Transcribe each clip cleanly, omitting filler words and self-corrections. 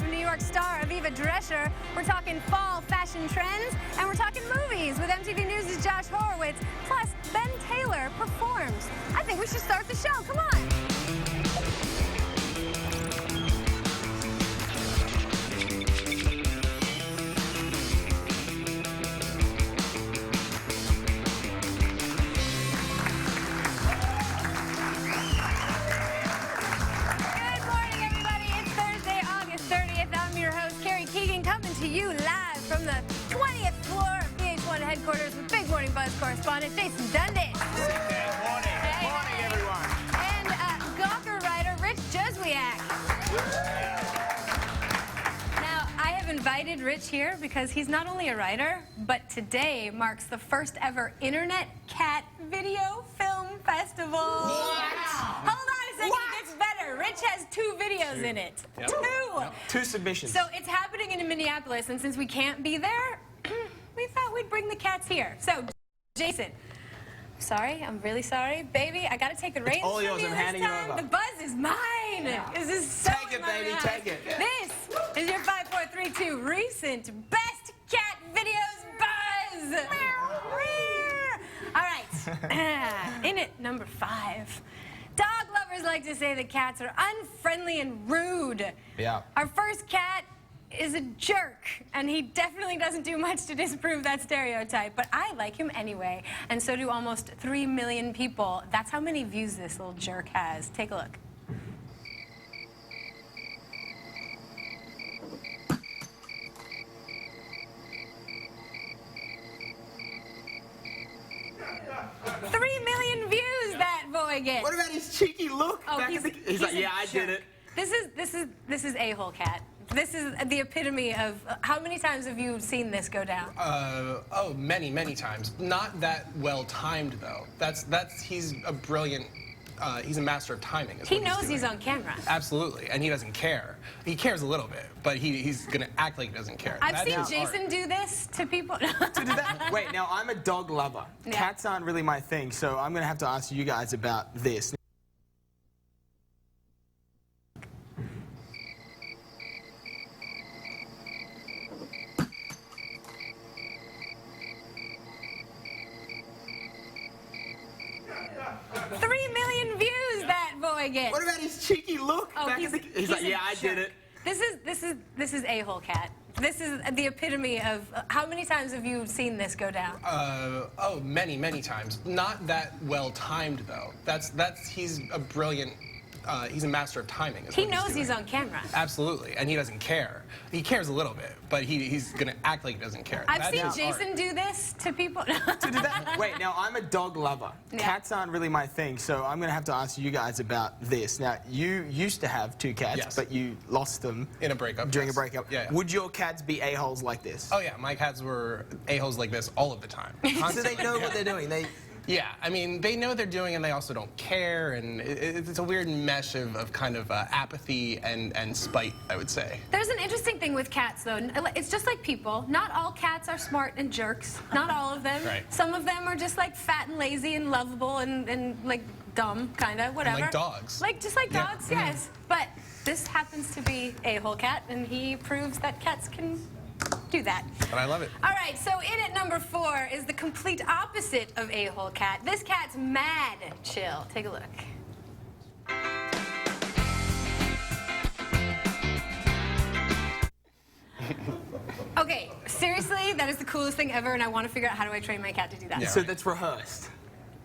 New York star Aviva Drescher. We're talking fall fashion trends, and we're talking movies with MTV News' Josh Horowitz. Plus, Ben Taylor performs. I think we should start the show. Come on. Carrie Keagan coming to you live from the 20th floor of VH1 headquarters with Big Morning Buzz correspondent Jason Dundas. Good morning. Hey, Good morning, everyone. And Gawker writer Rich Juzwiak. Now, I have invited Rich here because he's not only a writer, but today marks the first ever Internet Cat Video Film Festival. What? Hold on a second, it gets better. Rich has 2 videos in it. Yep. 2! Yep. 2 submissions. So it's happening in Minneapolis, and since we can't be there, we thought we'd bring the cats here. So, Jason, sorry, I'm really sorry. Baby, I gotta take the reins all yours, from you I'm this handing you time. over. The buzz is mine. This is so Take it, baby, take it. This is your 5, 4, 3, 2 recent Best Cat Videos Buzz. All right, in at number 5. Dog lovers like to say that cats are unfriendly and rude. Yeah. Our first cat is a jerk, and he definitely doesn't do much to disprove that stereotype, but I like him anyway, and so do almost 3 million people. That's how many views this little jerk has. Take a look. What about his cheeky look? Oh, he's like, yeah, I did it. This is a-hole cat. This is the epitome of how many times have you seen this go down? Oh, many, many times. Not that well timed though. He's a brilliant. He's a master of timing. He knows he's on camera. Absolutely, and he doesn't care. He cares a little bit, but he's gonna act like he doesn't care. I've seen Jason do this to people. To do that? Wait, now I'm a dog lover. Yeah. Cats aren't really my thing, so I'm gonna have to ask you guys about this. What about his cheeky look? Oh, he's like, yeah, I did it. This is a-hole cat. This is the epitome of how many times have you seen this go down? Oh, many, many times. Not that well timed though. He's a brilliant. He's a master of timing. He knows he's on camera. Absolutely, and he doesn't care. He cares a little bit, but he's gonna act like he doesn't care. I've seen Jason do this to people. To do that? Wait, now I'm a dog lover. Yeah. Cats aren't really my thing, so I'm gonna have to ask you guys about this. Now, you used to have 2 cats, yes, but you lost them in a breakup. During a breakup. Yeah. Would your cats be a-holes like this? Oh yeah, my cats were a-holes like this all of the time. So they know what they're doing. Yeah, I mean, they know what they're doing and they also don't care, and it's a weird mesh of kind of apathy and spite, I would say. There's an interesting thing with cats, though. It's just like people. Not all cats are smart and jerks. Not all of them. Right. Some of them are just like fat and lazy and lovable and like dumb, kind of, whatever. And like dogs. Just like dogs, yes. But this happens to be a-hole cat, and he proves that cats can do that. But I love it. All right, so in at number 4 is the complete opposite of a-hole cat. This cat's mad chill. Take a look. Okay, seriously, that is the coolest thing ever, and I want to figure out how do I train my cat to do that. Yeah. So that's rehearsed.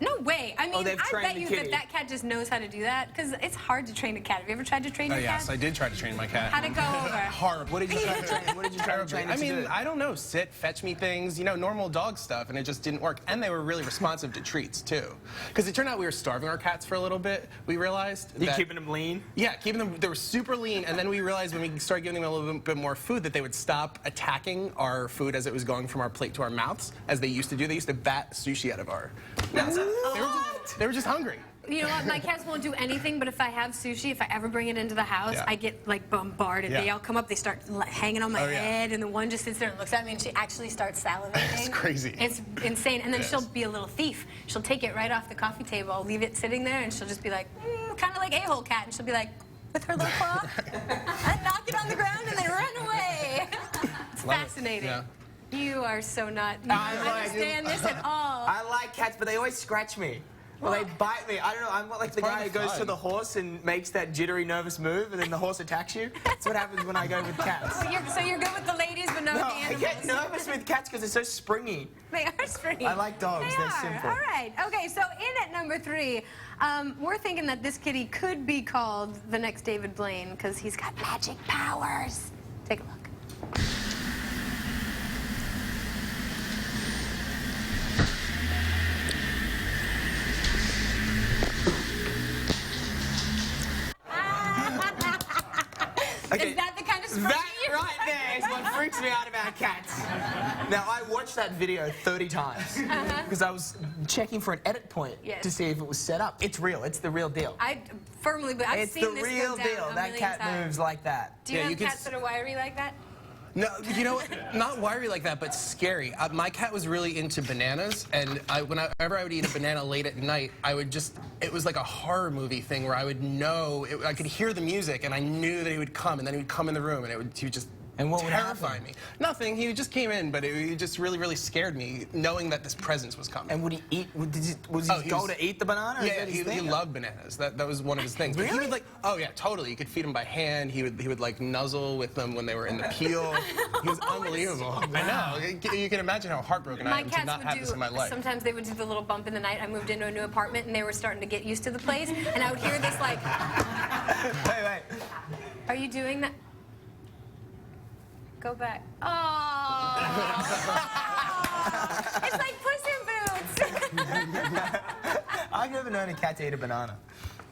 No way. I mean, they've I trained bet the you kitty. that cat just knows how to do that, because it's hard to train a cat. Have you ever tried to train your cat? Yes, I did try to train my cat. How'd it go over? Horrible. What did you try to train? What did you try to train it I to mean, do? I don't know, sit, fetch me things, you know, normal dog stuff, and it just didn't work. And they were really responsive to treats, too. Because it turned out we were starving our cats for a little bit. We realized You keeping them lean? Yeah, keeping them, they were super lean, and then we realized when we started giving them a little bit more food that they would stop attacking our food as it was going from our plate to our mouths, as they used to do. They used to bat sushi out of our mouths. They were just hungry. You know what? My cats won't do anything, but if I have sushi, if I ever bring it into the house, I get like bombarded. Yeah. They all come up, they start hanging on my head, and the one just sits there and looks at me, and she actually starts salivating. It's crazy. It's insane. And then she'll be a little thief. She'll take it right off the coffee table, leave it sitting there, and she'll just be like, kind of like a-hole cat, and she'll be like, with her little claw and knock it on the ground and then run away. It's fascinating. Yeah. You are so not. You don't understand this at all. I like cats, but they always scratch me. Well, they bite me. I don't know. I'm not like the guy who goes to the horse and makes that jittery, nervous move, and then the horse attacks you. That's what happens when I go with cats. So you're good with the ladies, but not with the I animals. get nervous with cats because they're so springy. They are springy. I like dogs. They They're are. simple. All right. Okay, so in at number 3, we're thinking that this kitty could be called the next David Blaine because he's got magic powers. Take a look. Okay, Is that the kind of spring that right there is what freaks me out about cats. Now, I watched that video 30 times because I was checking for an edit point to see if it was set up. It's real. It's the real deal. I firmly believe. I've It's seen the this real go down deal. a That million cat times. moves like that. Do you Yeah, have you can cats that are wiry like that? No, you know what? Not wiry like that, but scary. My cat was really into bananas, and whenever I would eat a banana late at night, I would it was like a horror movie thing where I would know, I could hear the music, and I knew that he would come, and then he would come in the room, and he would just And what would terrify happen? me. Nothing, he just came in, but it just really, really scared me, knowing that this presence was coming. And would he eat? Was his goal to eat the banana? Or is Yeah, that his he thing? loved bananas. That was one of his things. But he Really? would oh yeah, totally. You could feed him by hand. He would like nuzzle with them when they were in the peel. He was unbelievable. I know. You can imagine how heartbroken I My am to cats not would have do. this in my life. Sometimes they would do the little bump in the night. I moved into a new apartment, and they were starting to get used to the place, and I would hear this like, Wait. "Are you doing that?" Go back. Oh. It's like Puss in Boots. I've never known a cat to eat a banana.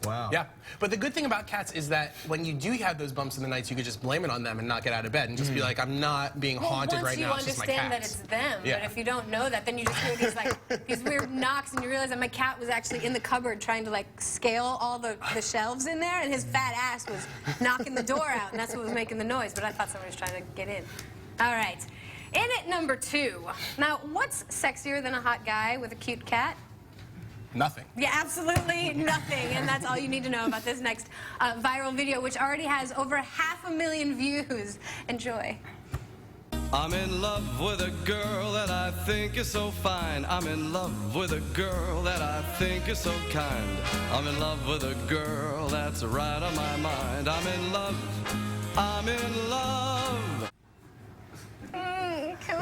Wow. Yeah, but the good thing about cats is that when you do have those bumps in the nights, you could just blame it on them and not get out of bed and just be like, I'm not being haunted right now. It's just my Once you cats. understand that it's them, Yeah. but if you don't know that, then you just hear these these weird knocks, and you realize that my cat was actually in the cupboard trying to scale all the shelves in there, and his fat ass was knocking the door out, and that's what was making the noise. But I thought somebody was trying to get in. All right, in at number 2. Now, what's sexier than a hot guy with a cute cat? Nothing. Yeah, absolutely nothing. And that's all you need to know about this next viral video, which already has over 500,000 views. Enjoy. I'm in love with a girl that I think is so fine. I'm in love with a girl that I think is so kind. I'm in love with a girl that's right on my mind. I'm in love. I'm in love.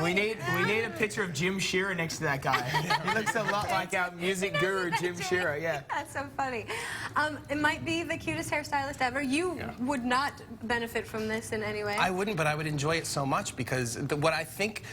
We need a picture of Jim Shearer next to that guy. He looks a lot like our music guru, Jim Shearer. Yeah. That's so funny. It might be the cutest hairstylist ever. You would not benefit from this in any way. I wouldn't, but I would enjoy it so much because what I think,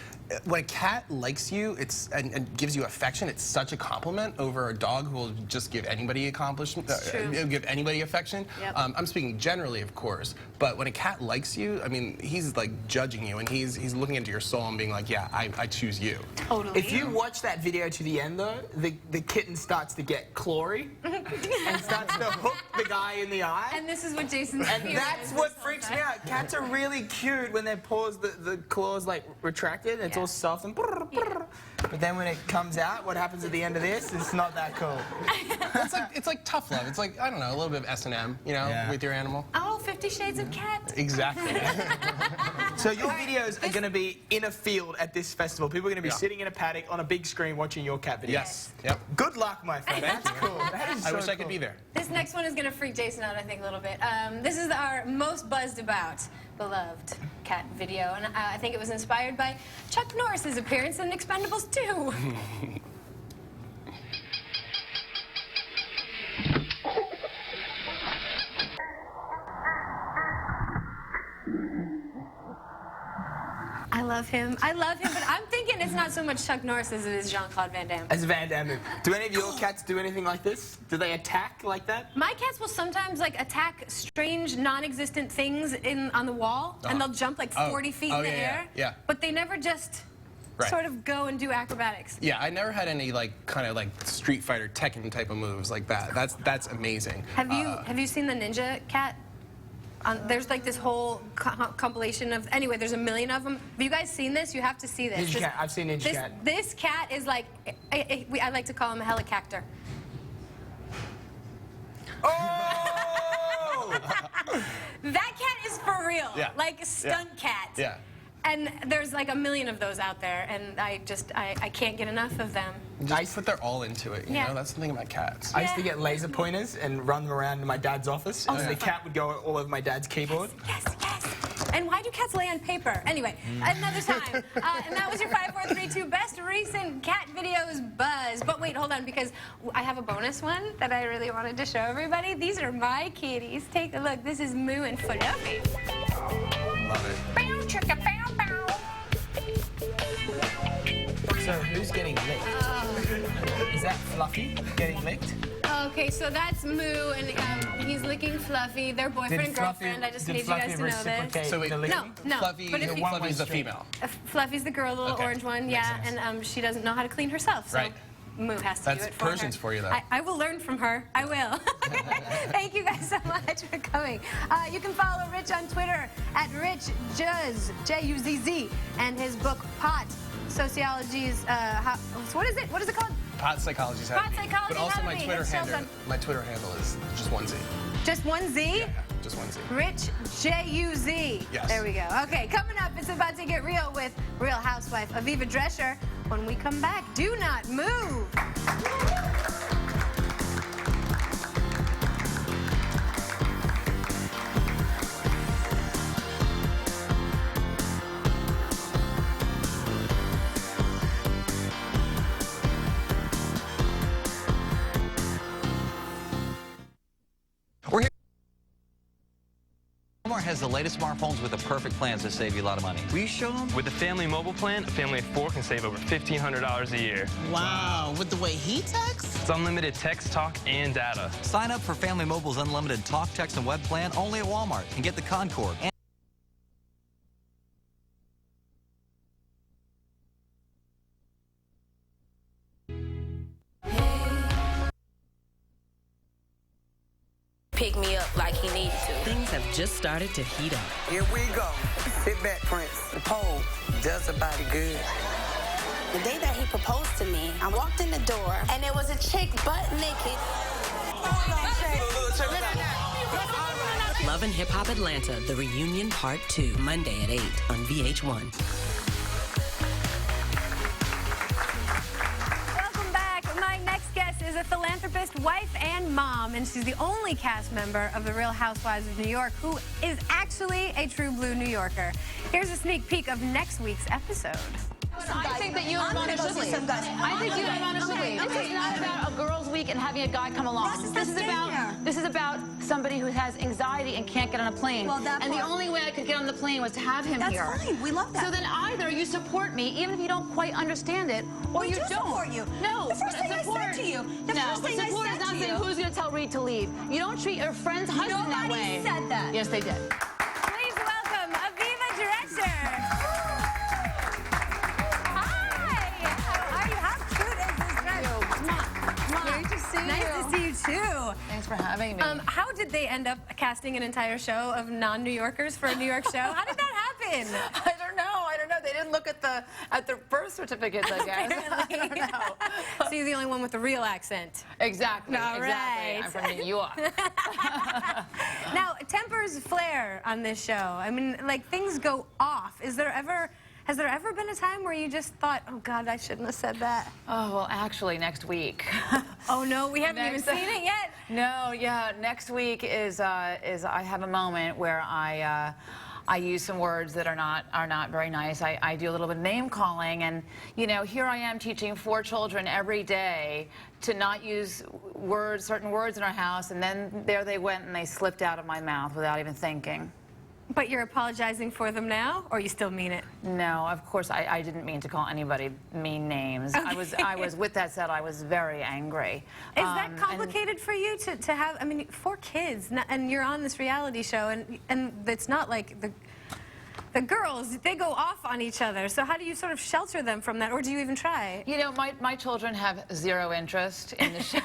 when a cat likes you and gives you affection, it's such a compliment over a dog who will just give anybody give anybody affection. Yep. I'm speaking generally, of course, but when a cat likes you, I mean, he's like judging you and he's looking into your soul and being like, yeah, I choose you. Totally. If you watch that video to the end, though, the kitten starts to get clawy and starts to hook the guy in the eye. And this is what Jason's And that's what freaks me out. Cats are really cute when their paws, the claws retracted, and it's all soft and but then when it comes out, what happens at the end of this? It's not that cool. It's like tough love. It's like, I don't know, a little bit of S&M, you know, with your animal. Oh, 50 Shades of Cat. Exactly. So your videos are going to be in a field at this festival. People are going to be sitting in a paddock on a big screen watching your cat videos. Yes. Yep. Good luck, my friend. That's cool. That is I so wish I could cool. be there. This next one is going to freak Jason out, I think, a little bit. This is our most buzzed about beloved cat video, and I think it was inspired by Chuck Norris's appearance in Expendables 2. I love him, but I'm thinking it's not so much Chuck Norris as it is Jean-Claude Van Damme. As Van Damme. Do any of your cats do anything like this? Do they attack like that? My cats will sometimes attack strange, non-existent things on the wall, and they'll jump 40 feet in the air. Yeah. But they never just sort of go and do acrobatics. Yeah, I never had any kind of Street Fighter Tekken type of moves like that. That's amazing. Have you seen the Ninja Cat? There's this whole compilation of, anyway, there's 1 million of them. Have you guys seen this? You have to see this. Ninja Cat. I've seen Ninja Cat. This cat is I like to call him a helicactor. Oh! real. Yeah. Like a stunt cat. Yeah. And there's like a million of those out there, and I can't get enough of them. Just put their all into it, you Yeah. know? That's the thing about cats. I used to get laser pointers and run them around in my dad's office, and the cat would go all over my dad's keyboard. Yes, yes. And why do cats lay on paper? Anyway, another time. And that was your 5, 4, 3, 2 best recent cat videos buzz. But wait, hold on, because I have a bonus one that I really wanted to show everybody. These are my kitties. Take a look. This is Moo and Fluffy. Love it. Bow, chicka, bow, bow. So who's getting licked? Is that Fluffy getting licked? Okay, so that's Moo, and he's licking Fluffy. They're boyfriend and girlfriend. I just need you guys to know this. So wait, No, Fluffy, but if you, Fluffy's the female. Fluffy's the girl, the little Okay. orange one, Makes yeah, sense. and she doesn't know how to clean herself, so Right. Moo has to That's do it for her. Persians for you, though. I will learn from her. I will. Thank you guys so much for coming. You can follow Rich on Twitter at RichJuzz, J-U-Z-Z, and his book, Pot, Sociology's, what is it? What is it called? Pot Psychology's Pot How to Be. Psychology, But also How to my Be. Twitter It shows handle. My Twitter handle is just one Z. Just one Z? Yeah, just one Z. Rich J-U-Z. Yes. There we go. Okay, coming up, it's about to get real with Real Housewife Aviva Drescher. When we come back, do not move. Walmart has the latest smartphones with the perfect plans to save you a lot of money. Will you show them? With the family mobile plan, a family of 4 can save over $1,500 a year. Wow, with the way he texts? It's unlimited text, talk, and data. Sign up for Family Mobile's unlimited talk, text, and web plan only at Walmart and get the Concord. Pick me up like he needed to. Things have just started to heat up. Here we go. Sit back, Prince. The pole does a body good. The day that he proposed to me, I walked in the door and there was a chick butt naked. Love and Hip Hop Atlanta, The Reunion Part 2, Monday at 8 on VH1. Welcome back. My next guest is a philanthropist, wife, and mom, and she's the only cast member of The Real Housewives of New York who is actually a true blue New Yorker. Here's a sneak peek of next week's episode. I think that you and Mona should leave. I think you and Mona should leave. This is not about a girls' week and having a guy come along. This is about somebody who has anxiety and can't get on a plane. And the only way I could get on the plane was to have him here. That's fine. We love that. So then either you support me, even if you don't quite understand it, or We you do don't. Support you. No. The first thing I said to you. The first thing I support said is not to saying you. who's going to tell Reed to leave. You don't treat your friend's husband that way. Nobody said that. Yes, they did. Please welcome Aviva Drescher. Nice to see you too. Thanks for having me. How did they end up casting an entire show of non-New Yorkers for a New York show? How did that happen? I don't know. They didn't look at the birth certificates, I guess. I don't know. So you're the only one with the real accent. Exactly. All right. I'm from New York. Now, tempers flare on this show. I mean, like, things go off. Has there ever been a time where you just thought, oh God, I shouldn't have said that? Oh, well, actually, next week. Oh no, we haven't even seen it yet. No, yeah, next week is I have a moment where I use some words that are not very nice. I do a little bit of name calling, and you know, here I am teaching 4 children every day to not use certain words in our house, and then there they went and they slipped out of my mouth without even thinking. But you're apologizing for them now, or you still mean it? No, of course I didn't mean to call anybody mean names. Okay. I was with that said, I was very angry. Is that complicated for you to have? I mean, 4 kids, and you're on this reality show, and it's not like the girls, they go off on each other. So how do you sort of shelter them from that, or do you even try? You know, my children have 0 interest in the show,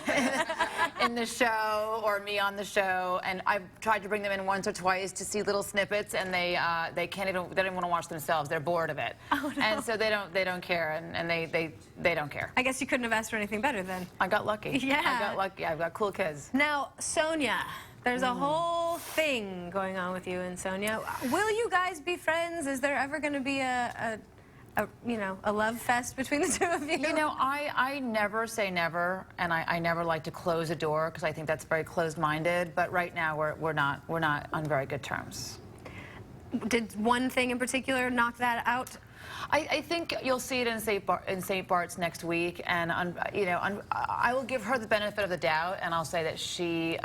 in the show or me on the show, and I've tried to bring them in once or twice to see little snippets, and they don't want to watch themselves. They're bored of it, Oh, no. and so they don't care, and they don't care. I guess you couldn't have asked for anything better then. I got lucky. Yeah. I got lucky. I've got cool kids. Now, Sonia, there's a whole thing going on with you and Sonia. Will you guys be friends? Is there ever going to be a love fest between the two of you? You know, I never say never, and I never like to close a door because I think that's very closed-minded. But right now, we're not on very good terms. Did one thing in particular knock that out? I think you'll see it in St. Bart's next week, and I will give her the benefit of the doubt, and I'll say that she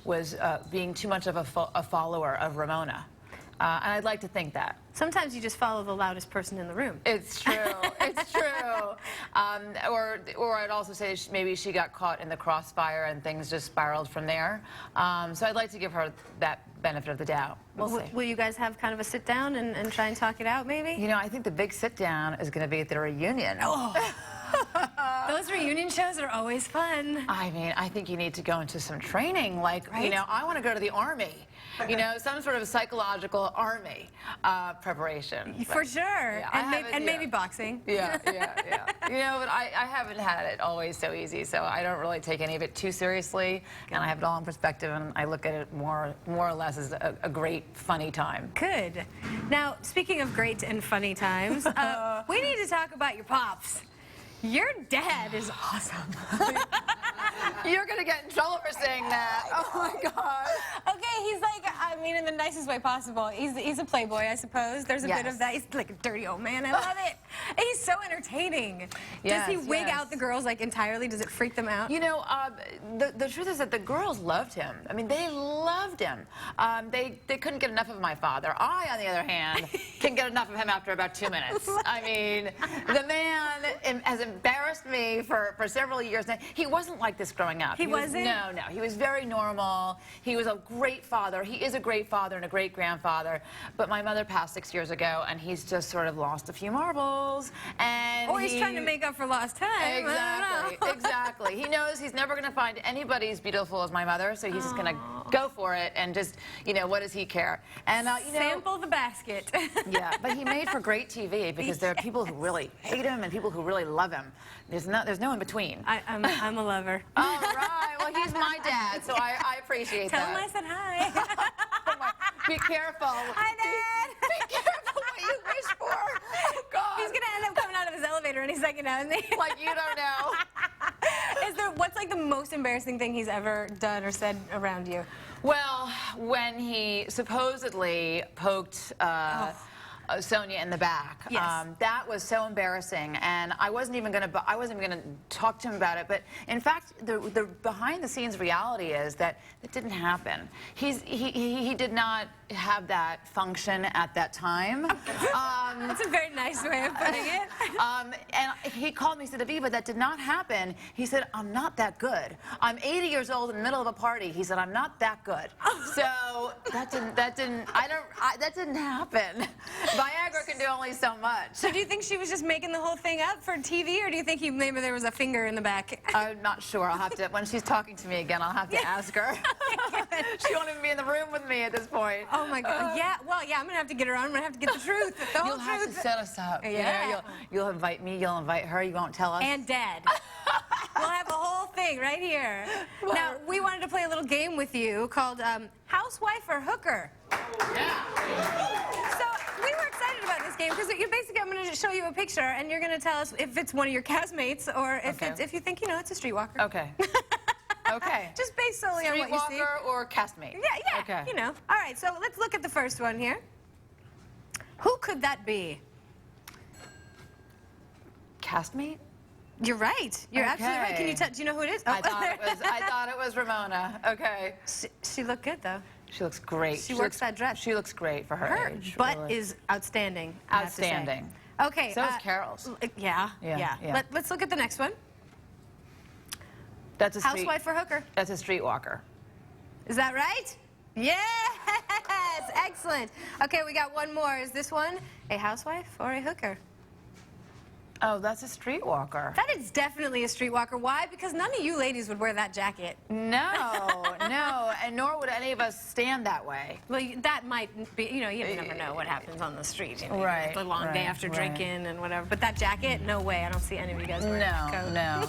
was being too much of a follower of Ramona. And I'd like to think that. Sometimes you just follow the loudest person in the room. It's true. It's true. Or I'd also say maybe she got caught in the crossfire and things just spiraled from there. So I'd like to give her that benefit of the doubt. We'll see. Will you guys have kind of a sit down and try and talk it out, maybe? You know, I think the big sit down is going to be at the reunion. Oh. Those reunion shows are always fun. I mean, I think you need to go into some training. Like, right? You know, I want to go to the Army. You know, some sort of psychological Army preparation. For sure. Yeah, and maybe boxing. Yeah. You know, but I haven't had it always so easy, so I don't really take any of it too seriously, and I have it all in perspective, and I look at it more or less as a great, funny time. Good. Now, speaking of great and funny times, we need to talk about your pops. Your dad is awesome. You're going to get in trouble for saying that. Oh, my God. Okay, he's like, I mean, in the nicest way possible. He's a playboy, I suppose. There's a bit of that. He's like a dirty old man. I love it. And he's so entertaining. Does he wig out the girls, like, entirely? Does it freak them out? You know, the truth is that the girls loved him. I mean, they loved him. They couldn't get enough of my father. I, on the other hand, can get enough of him after about 2 minutes. I mean, the man has embarrassed me for several years now. He wasn't like this growing up. He wasn't? No. He was very normal. He was a great father. He is a great father and a great grandfather. But my mother passed 6 years ago, and he's just sort of lost a few marbles. And or he's trying to make up for lost time. Exactly. He knows he's never going to find anybody as beautiful as my mother, so he's just going to go for it and just, you know, what does he care? And you know, sample the basket. Yeah, but he made for great TV because there are people who really hate him and people who really love him. There's no in between. I'm a lover. All right. Well, he's my dad, so I appreciate Tell that. him I said hi. Be careful. Hi, Dad. Be careful what you wish for. Oh, God. He's going to end up coming out of his elevator any second now, isn't he? Like you don't know. What's like the most embarrassing thing he's ever done or said around you? Well, when he supposedly poked Sonia in the back. Yes. That was so embarrassing, and I wasn't even gonna talk to him about it. But in fact, the behind-the-scenes reality is that it didn't happen. He did not have that function at that time. That's a very nice way of putting it. And he called me and said, Aviva, that did not happen. He said, I'm not that good. I'm 80 years old in the middle of a party. He said, I'm not that good. So that didn't happen. Viagra can do only so much. So do you think she was just making the whole thing up for TV, or do you think maybe there was a finger in the back? I'm not sure. I'll have to, when she's talking to me again, I'll have to ask her. She won't even be in the room with me at this point. Oh my God. Yeah. Well, yeah. I'm gonna have to get her on. I'm gonna have to get the truth. The whole You'll have to set us up. Yeah. You know, you'll invite me. You'll invite her. You won't tell us. And Dad. We'll have the whole thing right here. Well, now, we wanted to play a little game with you called Housewife or Hooker. Yeah. So we were excited about this game because basically I'm going to show you a picture and you're going to tell us if it's one of your castmates or if you think it's a streetwalker. Okay. Okay. Just based solely on what you see. Streetwalker or castmate? Yeah. Okay. You know. All right. So let's look at the first one here. Who could that be? Castmate? You're right. You're absolutely right. Can you tell? Do you know who it is? I thought it was Ramona. Okay. She looked good though. She looks great. She works that dress. She looks great for her age. Butt really. is outstanding. Outstanding. Okay. So is Carol's. Yeah. Let's look at the next one. That's a housewife or hooker. That's a streetwalker. Is that right? Yes. Excellent. Okay, we got one more. Is this one a housewife or a hooker? Oh, that's a streetwalker. That is definitely a streetwalker. Why? Because none of you ladies would wear that jacket. No, no, and nor would any of us stand that way. Well, that might be, you never know what happens on the street. You know, right. The long day after drinking and whatever. But that jacket, no way. I don't see any of you guys wearing that coat. No.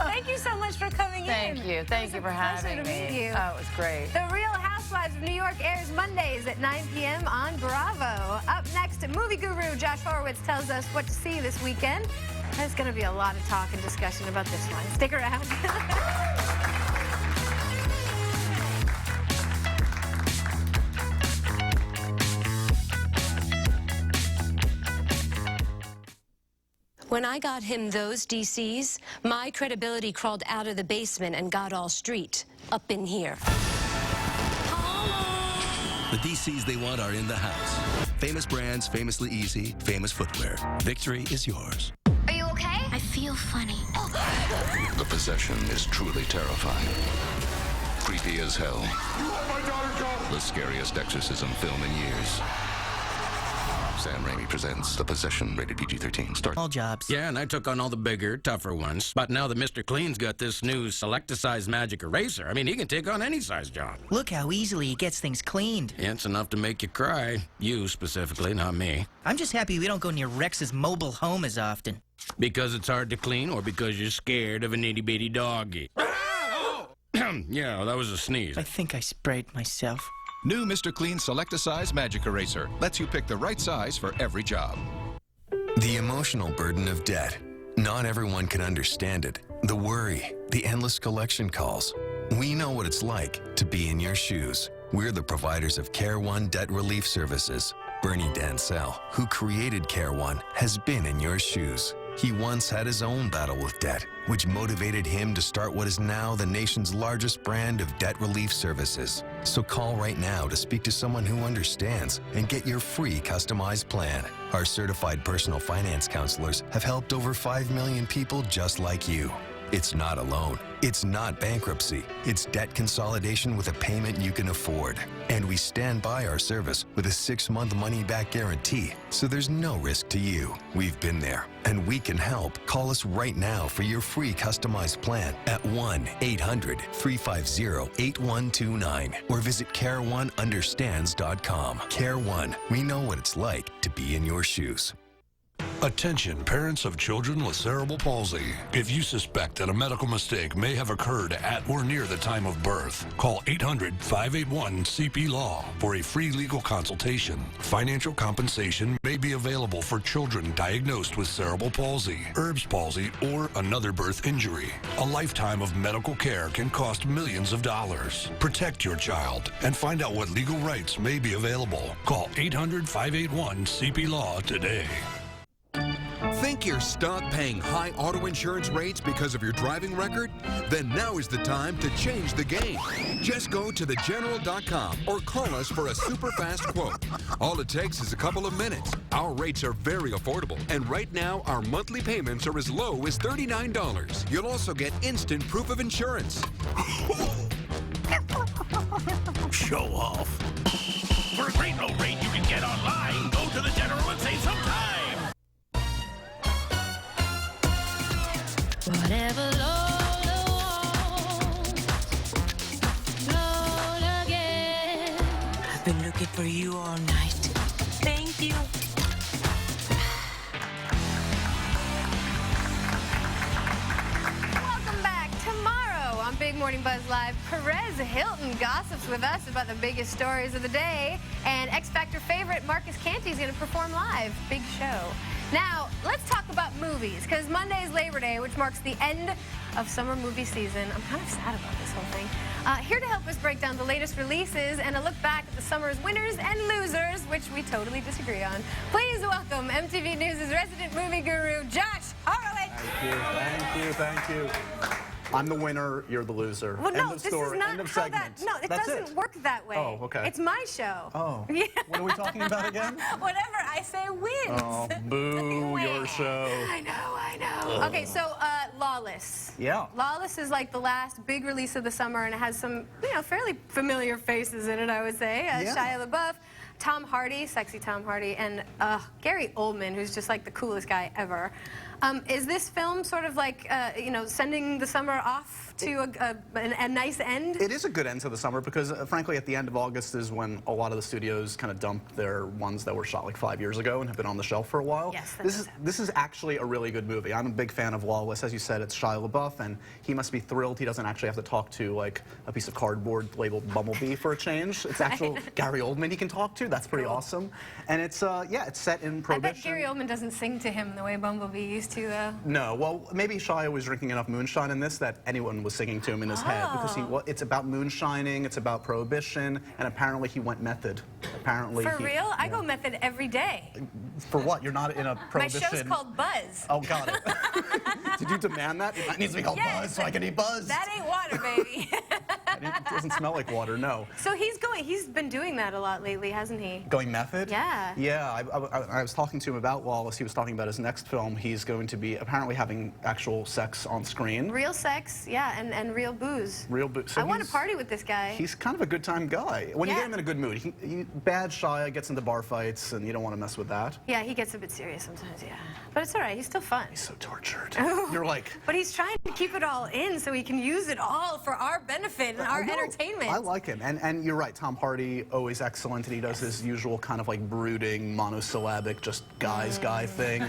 Thank you so much for coming in. Thank you. Thank you for having me. Pleasure to meet you. Oh, it was great. The Real House Housewives of New York airs Mondays at 9 p.m. on Bravo. Up next, movie guru Josh Horowitz tells us what to see this weekend. There's going to be a lot of talk and discussion about this one. Stick around. When I got him those DCs, my credibility crawled out of the basement and got all street, up in here. The DCs they want are in the house. Famous brands, famously easy, famous footwear. Victory is yours. Are you okay? I feel funny. The possession is truly terrifying. Creepy as hell. You let my daughter go! The scariest exorcism film in years. Sam Raimi presents The Possession, rated PG-13. Start. All jobs. Yeah, and I took on all the bigger, tougher ones. But now that Mr. Clean's got this new Select-A-Size magic eraser, I mean, he can take on any size job. Look how easily he gets things cleaned. Yeah, it's enough to make you cry. You specifically, not me. I'm just happy we don't go near Rex's mobile home as often. Because it's hard to clean or because you're scared of an itty-bitty doggy? Yeah, that was a sneeze. I think I sprayed myself. New Mr. Clean Select-A-Size Magic Eraser lets you pick the right size for every job. The emotional burden of debt. Not everyone can understand it. The worry, the endless collection calls. We know what it's like to be in your shoes. We're the providers of Care One Debt Relief Services. Bernie Dansell, who created Care One, has been in your shoes. He once had his own battle with debt, which motivated him to start what is now the nation's largest brand of debt relief services. So call right now to speak to someone who understands and get your free customized plan. Our certified personal finance counselors have helped over 5 million people just like you. It's not a loan. It's not bankruptcy. It's debt consolidation with a payment you can afford. And we stand by our service with a 6-month money-back guarantee, so there's no risk to you. We've been there, and we can help. Call us right now for your free customized plan at 1-800-350-8129 or visit CareOneUnderstands.com. Care One, we know what it's like to be in your shoes. Attention, parents of children with cerebral palsy. If you suspect that a medical mistake may have occurred at or near the time of birth, call 800-581-CP-LAW for a free legal consultation. Financial compensation may be available for children diagnosed with cerebral palsy, Erb's palsy, or another birth injury. A lifetime of medical care can cost millions of dollars. Protect your child and find out what legal rights may be available. Call 800-581-CP-LAW today. Think you're stuck paying high auto insurance rates because of your driving record? Then now is the time to change the game. Just go to thegeneral.com or call us for a super fast quote. All it takes is a couple of minutes. Our rates are very affordable, and right now our monthly payments are as low as $39. You'll also get instant proof of insurance. Show off. For a great low rate you can get online, go to The General and save some time. Whatever Lola wants, Lola gets. I've been looking for you all night. Thank you. Welcome back. Tomorrow on Big Morning Buzz Live, Perez Hilton gossips with us about the biggest stories of the day, and X Factor favorite Marcus Canty is going to perform live. Big show. Now, let's talk about movies, because Monday is Labor Day, which marks the end of summer movie season. I'm kind of sad about this whole thing. Here to help us break down the latest releases and a look back at the summer's winners and losers, which we totally disagree on. Please welcome MTV News' resident movie guru, Josh Horowitz. Thank you, thank you. I'm the winner, you're the loser. Well, no, end of story, this is not end of how segment. that, no, it That's doesn't work that way. Oh, okay. It's my show. Oh, yeah. What are we talking about again? Whatever I say wins. Oh, boo, your show. I know. Okay, so Lawless. Yeah. Lawless is like the last big release of the summer, and it has some, fairly familiar faces in it, I would say. Yeah. Shia LaBeouf, Tom Hardy, sexy Tom Hardy, and Gary Oldman, who's just like the coolest guy ever. Is this film sort of like, you know, sending the summer off to a nice end? It is a good end to the summer because, frankly, at the end of August is when a lot of the studios kind of dump their ones that were shot like 5 years ago and have been on the shelf for a while. Yes, this is actually a really good movie. I'm a big fan of Lawless. As you said, it's Shia LaBeouf, and he must be thrilled he doesn't actually have to talk to like a piece of cardboard labeled Bumblebee for a change. It's actual Gary Oldman he can talk to. That's pretty awesome. And it's yeah, it's set in Prohibition. I bet Gary Oldman doesn't sing to him the way Bumblebee used to, though. No, well, maybe Shia was drinking enough moonshine in this that anyone was singing to him in his head because it's about moonshining, it's about Prohibition, and apparently he went method. Apparently. For real? Yeah. I go method every day. For what? You're not in a Prohibition. My show's called Buzz. Oh, got it. Did you demand that? It needs to be called Buzz so I can eat Buzz. That ain't water, baby. It doesn't smell like water, no. So he's been doing that a lot lately, hasn't he? Going method? Yeah. Yeah, I was talking to him about Wallace. He was talking about his next film. He's going to be apparently having actual sex on screen. Real sex, yeah, and real booze. Real booze. So I want to party with this guy. He's kind of a good time guy. When you get him in a good mood. Bad Shia gets into bar fights, and you don't want to mess with that. Yeah, he gets a bit serious sometimes, yeah. But it's all right, he's still fun. He's so tortured. You're like... But he's trying to keep it all in so he can use it all for our benefit and our entertainment. I like him. And you're right, Tom Hardy, always excellent, and he does his usual kind of like brooding, monosyllabic, just guy thing.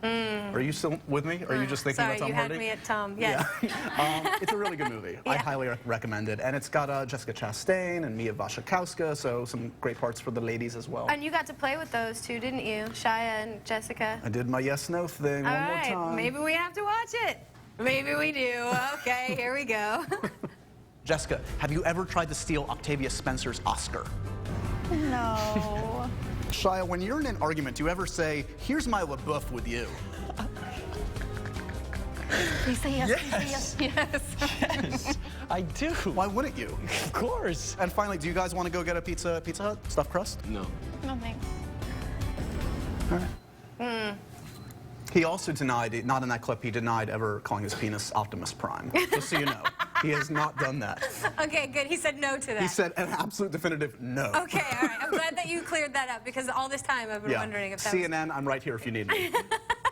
Are you still with me? Or are you just thinking about Tom Hardy? Sorry, you had me at Tom, yes. Yeah. It's a really good movie. Yeah. I highly recommend it. And it's got Jessica Chastain and Mia Wasikowska, so some great parts for the ladies as well. And you got to play with those two, didn't you? Shia and Jessica. I did my yes-no thing one more time. Maybe we have to watch it. Maybe we do. Okay, here we go. Jessica, have you ever tried to steal Octavia Spencer's Oscar? No. Shia, when you're in an argument, do you ever say, here's my LaBeouf with you? Please say yes, yes. please say yes. Yes, I do. Why wouldn't you? Of course. And finally, do you guys want to go get a Pizza Hut stuffed crust? No. No thanks. All right. He also denied, not in that clip, he denied ever calling his penis Optimus Prime. Just so you know. He has not done that. Okay, good. He said no to that. He said an absolute definitive no. Okay, all right. I'm glad that you cleared that up because all this time I've been wondering if that CNN, I'm right here if you need me.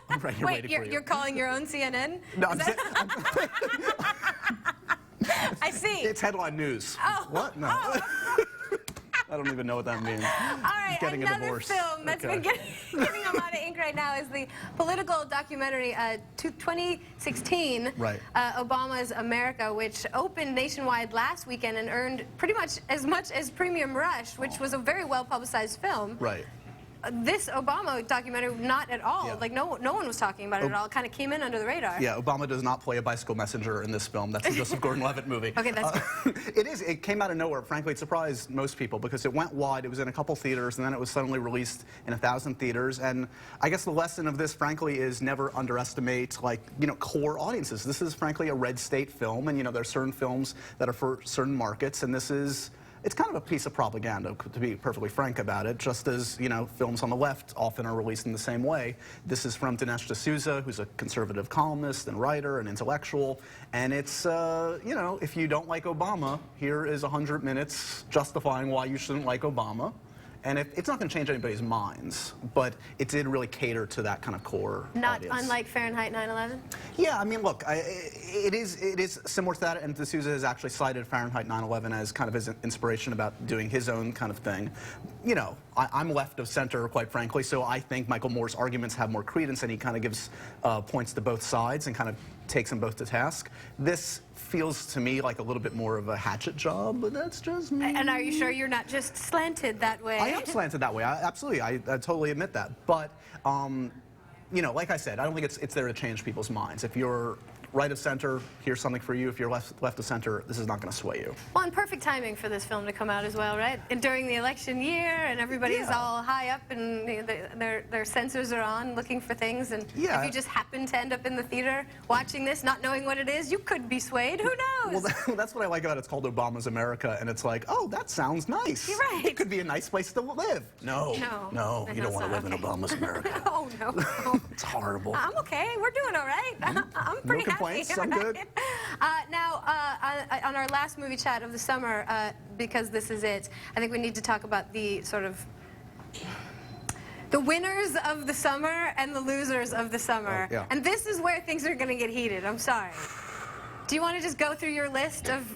I'm right here waiting for you. You're calling your own CNN? No, I see. It's headline news. Oh. What? No. Oh. I don't even know what that means. All right, getting another a divorce. film that's been getting a lot of ink right now is the political documentary 2016, Obama's America, which opened nationwide last weekend and earned pretty much as Premium Rush, which was a very well-publicized film. Right. This Obama documentary, not at all. Yeah. Like, no one was talking about it at all. It kind of came in under the radar. Yeah, Obama does not play a bicycle messenger in this film. That's a Joseph Gordon-Levitt movie. Okay, that's It came out of nowhere. Frankly, it surprised most people because it went wide. It was in a couple theaters, and then it was suddenly released in 1,000 theaters. And I guess the lesson of this, frankly, is never underestimate, core audiences. This is, frankly, a red state film, and, there are certain films that are for certain markets, and this is... It's kind of a piece of propaganda, to be perfectly frank about it, just as, films on the left often are released in the same way. This is from Dinesh D'Souza, who's a conservative columnist and writer and intellectual, and it's, if you don't like Obama, here is 100 minutes justifying why you shouldn't like Obama. And it's not going to change anybody's minds, but it did really cater to that kind of core audience. Not unlike Fahrenheit 9/11? Yeah, I mean, look, it is similar to that, and D'Souza has actually cited Fahrenheit 9/11 as kind of his inspiration about doing his own kind of thing. I'm left of center, quite frankly, so I think Michael Moore's arguments have more credence, and he kind of gives points to both sides and kind of takes them both to task. This feels to me like a little bit more of a hatchet job, but that's just me. And are you sure you're not just slanted that way? I am slanted that way. Absolutely. I totally admit that. But, like I said, I don't think it's there to change people's minds. If you're right of center, here's something for you. If you're left of center, this is not going to sway you. Well, and perfect timing for this film to come out as well, right? And during the election year, and everybody's all high up, and their sensors are on, looking for things. And if you just happen to end up in the theater watching this, not knowing what it is, you could be swayed. Who knows? Well, that's what I like about it. It's called Obama's America, and it's like, oh, that sounds nice. You're right. It could be a nice place to live. No, you don't want to live in Obama's America. Oh, no. It's horrible. I'm okay. We're doing all right. I'm pretty happy. I'm good. Now, on our last movie chat of the summer, because this is it, I think we need to talk about the sort of The winners of the summer and the losers of the summer. Yeah. And this is where things are going to get heated. I'm sorry. Do you want to just go through your list of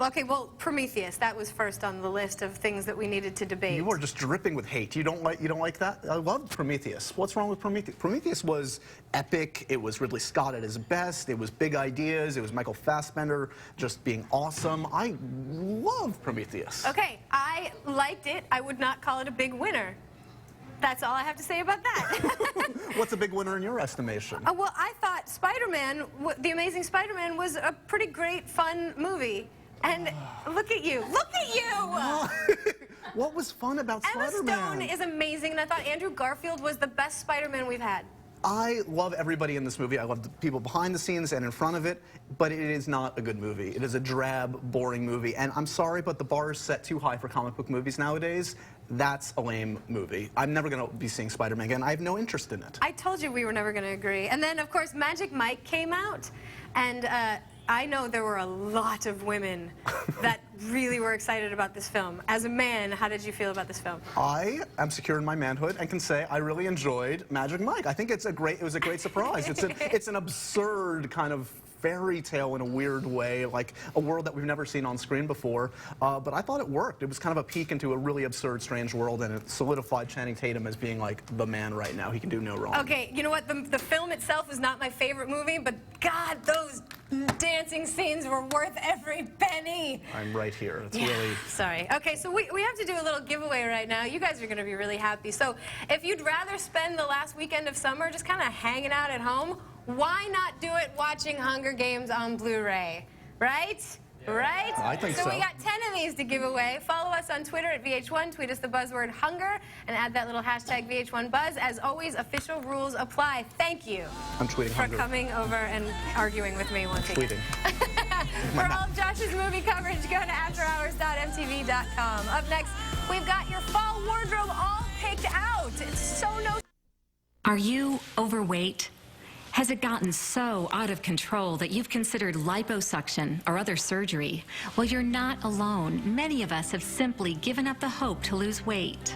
okay, well, Prometheus, that was first on the list of things that we needed to debate. You were just dripping with hate. You don't like that? I love Prometheus. What's wrong with Prometheus? Prometheus was epic. It was Ridley Scott at his best. It was big ideas. It was Michael Fassbender just being awesome. I love Prometheus. Okay, I liked it. I would not call it a big winner. That's all I have to say about that. What's a big winner in your estimation? Well, I thought Spider-Man, The Amazing Spider-Man, was a pretty great, fun movie. And look at you. Look at you! What was fun about Spider-Man? Emma Stone is amazing, and I thought Andrew Garfield was the best Spider-Man we've had. I love everybody in this movie. I love the people behind the scenes and in front of it, but it is not a good movie. It is a drab, boring movie, and I'm sorry, but the bar is set too high for comic book movies nowadays. That's a lame movie. I'm never going to be seeing Spider-Man again. I have no interest in it. I told you we were never going to agree. And then, of course, Magic Mike came out, and I know there were a lot of women that really were excited about this film. As a man, how did you feel about this film? I am secure in my manhood and can say I really enjoyed Magic Mike. I think it was a great surprise. It's an absurd kind of fairy tale in a weird way, like a world that we've never seen on screen before. But I thought it worked. It was kind of a peek into a really absurd, strange world, and it solidified Channing Tatum as being like the man right now. He can do no wrong. Okay, you know what? The film itself is not my favorite movie, but God, those dancing scenes were worth every penny. I'm right here. It's yeah, really... Sorry. Okay, so we have to do a little giveaway right now. You guys are going to be really happy. So if you'd rather spend the last weekend of summer just kind of hanging out at home, why not do it watching Hunger Games on Blu-ray? Right? Yeah. Right? I think so. So we got 10 of these to give away. Follow us on Twitter at VH1. Tweet us the buzzword hunger and add that little hashtag VH1Buzz. As always, official rules apply. Thank you I'm tweeting for hunger. coming over and arguing with me once again. Tweeting. For all of Josh's movie coverage, go to afterhours.mtv.com. Up next, we've got your fall wardrobe all picked out. It's so no... Are you overweight? Has it gotten so out of control that you've considered liposuction or other surgery? Well, you're not alone. Many of us have simply given up the hope to lose weight.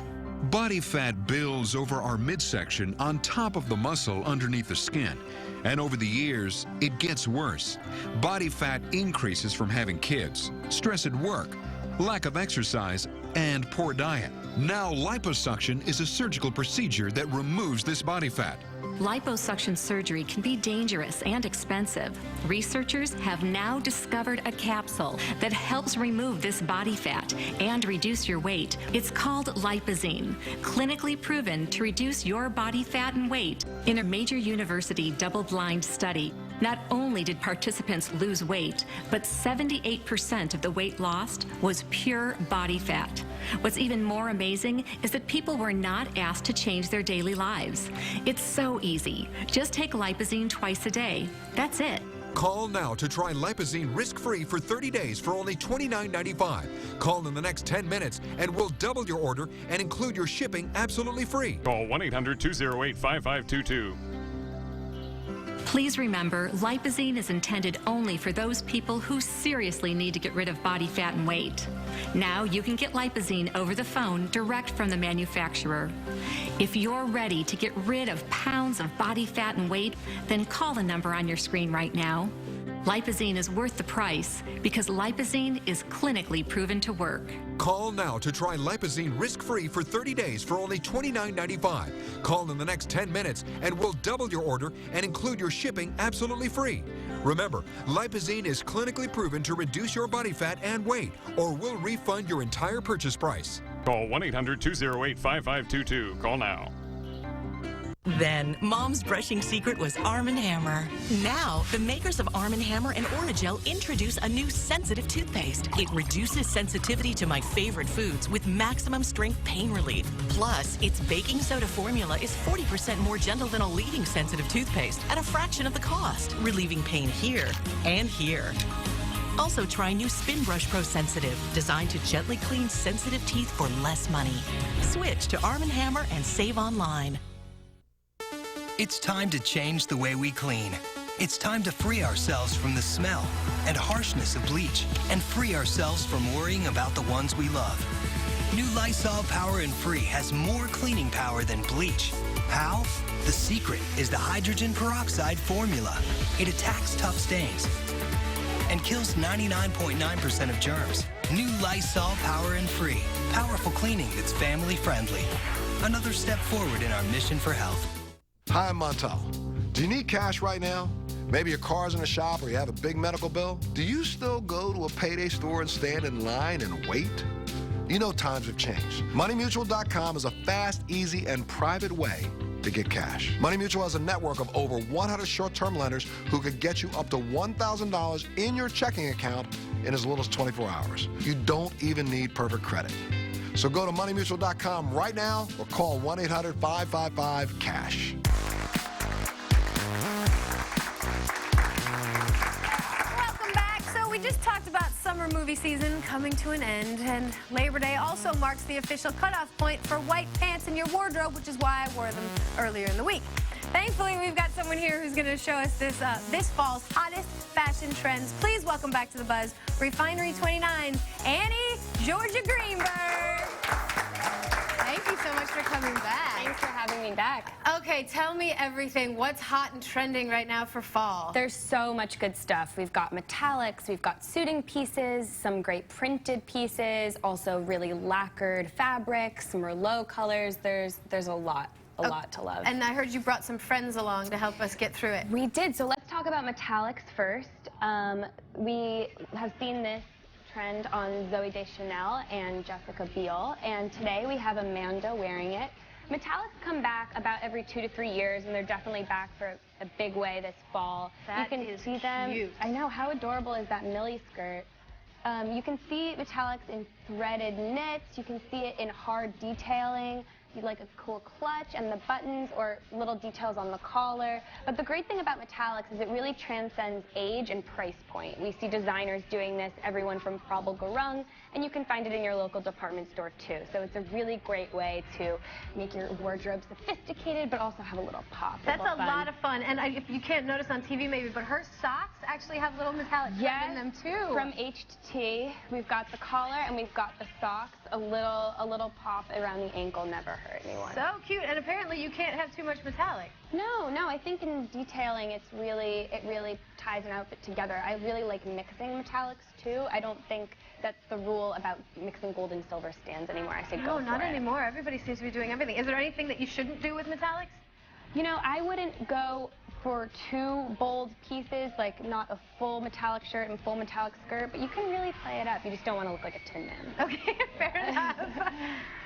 Body fat builds over our midsection on top of the muscle underneath the skin. And over the years, it gets worse. Body fat increases from having kids, stress at work, lack of exercise, and poor diet. Now, liposuction is a surgical procedure that removes this body fat. Liposuction surgery can be dangerous and expensive. Researchers have now discovered a capsule that helps remove this body fat and reduce your weight. It's called Liposine, clinically proven to reduce your body fat and weight. In a major university double-blind study, not only did participants lose weight, but 78% of the weight lost was pure body fat. What's even more amazing is that people were not asked to change their daily lives. It's so easy. Just take Liposine twice a day. That's it. Call now to try Liposine risk-free for 30 days for only $29.95. Call in the next 10 minutes and we'll double your order and include your shipping absolutely free. Call 1-800-208-5522. Please remember, Liposine is intended only for those people who seriously need to get rid of body fat and weight. Now you can get Liposine over the phone direct from the manufacturer. If you're ready to get rid of pounds of body fat and weight, then call the number on your screen right now. Liposine is worth the price because Liposine is clinically proven to work. Call now to try Liposine risk-free for 30 days for only $29.95. Call in the next 10 minutes and we'll double your order and include your shipping absolutely free. Remember, Liposine is clinically proven to reduce your body fat and weight, or we'll refund your entire purchase price. Call 1-800-208-5522. Call now. Then, Mom's brushing secret was Arm & Hammer. Now, the makers of Arm & Hammer and Orajel introduce a new sensitive toothpaste. It reduces sensitivity to my favorite foods with maximum strength pain relief. Plus, its baking soda formula is 40% more gentle than a leading sensitive toothpaste at a fraction of the cost, relieving pain here and here. Also, try new Spin Brush Pro Sensitive, designed to gently clean sensitive teeth for less money. Switch to Arm & Hammer and save online. It's time to change the way we clean. It's time to free ourselves from the smell and harshness of bleach and free ourselves from worrying about the ones we love. New Lysol Power and Free has more cleaning power than bleach. How? The secret is the hydrogen peroxide formula. It attacks tough stains and kills 99.9% of germs. New Lysol Power and Free. Powerful cleaning that's family friendly. Another step forward in our mission for health. Hi, I'm Montel. Do you need cash right now? Maybe your car's in the shop or you have a big medical bill? Do you still go to a payday store and stand in line and wait? You know times have changed. MoneyMutual.com is a fast, easy, and private way to get cash. Money Mutual has a network of over 100 short-term lenders who could get you up to $1,000 in your checking account in as little as 24 hours. You don't even need perfect credit. So go to MoneyMutual.com right now or call 1-800-555-CASH. Welcome back. So we just talked about summer movie season coming to an end, and Labor Day also marks the official cutoff point for white pants in your wardrobe, which is why I wore them earlier in the week. Thankfully, we've got someone here who's going to show us this fall's hottest fashion trends. Please welcome back to the Buzz, Refinery 29's Annie Georgia Greenberg. Thank you so much for coming back. Thanks for having me back. Okay, tell me everything. What's hot and trending right now for fall? There's so much good stuff. We've got metallics, we've got suiting pieces, some great printed pieces, also really lacquered fabrics, some Merlot colors. There's a lot to love. And I heard you brought some friends along to help us get through it. We did. So let's talk about metallics first. We have seen this trend on Zooey Deschanel and Jessica Biel, and today we have Amanda wearing it. Metallics come back about every 2 to 3 years, and they're definitely back for a big way this fall. That you can is see them. cute. I know, how adorable is that Millie skirt? You can see metallics in threaded knits. You can see it in hard detailing. You like a cool clutch and the buttons or little details on the collar. But the great thing about metallics is it really transcends age and price point. We see designers doing this, everyone from Prabal Gurung, and you can find it in your local department store too. So it's a really great way to make your wardrobe sophisticated, but also have a little pop. That's a lot of fun. And if you can't notice on TV maybe, but her socks actually have little metallic thread in them too. From H to T, we've got the collar and we've got the socks. A little pop around the ankle never hurt anyone. So cute. And apparently you can't have too much metallic. No, I think in detailing it really ties an outfit together. I really like mixing metallics too. I don't think that's the rule about mixing gold and silver stands anymore. I say go for it. No, not anymore. Everybody seems to be doing everything. Is there anything that you shouldn't do with metallics? You know, I wouldn't go for too bold pieces, like not a full metallic shirt and full metallic skirt, but you can really play it up. You just don't want to look like a Tin Man. Okay, fair enough.